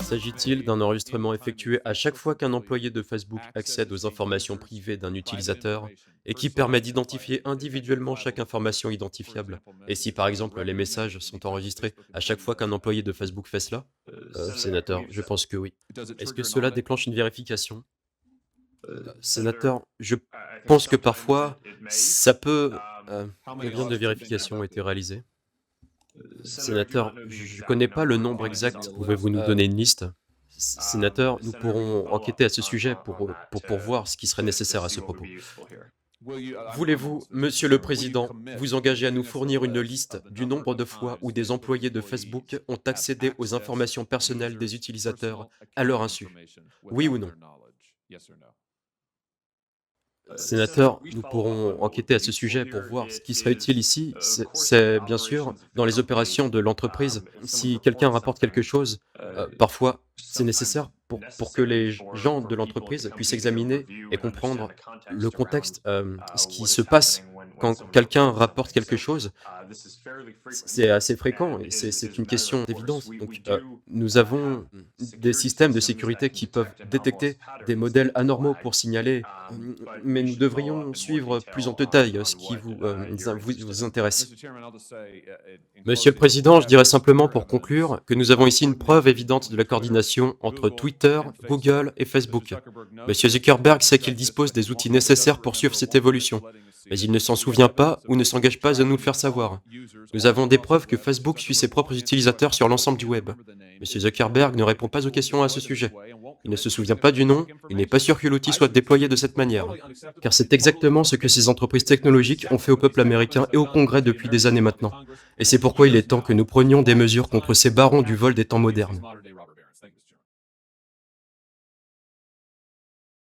S'agit-il d'un enregistrement effectué à chaque fois qu'un employé de Facebook accède aux informations privées d'un utilisateur et qui permet d'identifier individuellement chaque information identifiable? Et si par exemple les messages sont enregistrés à chaque fois qu'un employé de Facebook fait cela? Sénateur, je pense que oui. Est-ce que cela déclenche une vérification? Sénateur, je pense que parfois ça peut... combien de vérifications ont été réalisées? Sénateur, je ne connais pas le nombre exact. Pouvez-vous nous donner une liste? Sénateur, nous pourrons enquêter à ce sujet pour voir ce qui serait nécessaire à ce propos. Voulez-vous, Monsieur le Président, vous engager à nous fournir une liste du nombre de fois où des employés de Facebook ont accédé aux informations personnelles des utilisateurs à leur insu? Oui ou non? Sénateur, nous pourrons enquêter à ce sujet pour voir ce qui serait utile ici. C'est bien sûr dans les opérations de l'entreprise. Si quelqu'un rapporte quelque chose, parfois c'est nécessaire pour que les gens de l'entreprise puissent examiner et comprendre le contexte, ce qui se passe quand quelqu'un rapporte quelque chose. C'est assez fréquent et c'est une question d'évidence. Donc, nous avons des systèmes de sécurité qui peuvent détecter des modèles anormaux pour signaler, mais nous devrions suivre plus en détail, ce qui vous intéresse. Monsieur le Président, je dirais simplement pour conclure que nous avons ici une preuve évidente de la coordination entre Twitter, Google et Facebook. Monsieur Zuckerberg sait qu'il dispose des outils nécessaires pour suivre cette évolution, mais il ne s'en souvient pas ou ne s'engage pas à nous le faire savoir. Nous avons des preuves que Facebook suit ses propres utilisateurs sur l'ensemble du web. Monsieur Zuckerberg ne répond pas aux questions à ce sujet. Il ne se souvient pas du nom, il n'est pas sûr que l'outil soit déployé de cette manière. Car c'est exactement ce que ces entreprises technologiques ont fait au peuple américain et au Congrès depuis des années maintenant. Et c'est pourquoi il est temps que nous prenions des mesures contre ces barons du vol des temps modernes.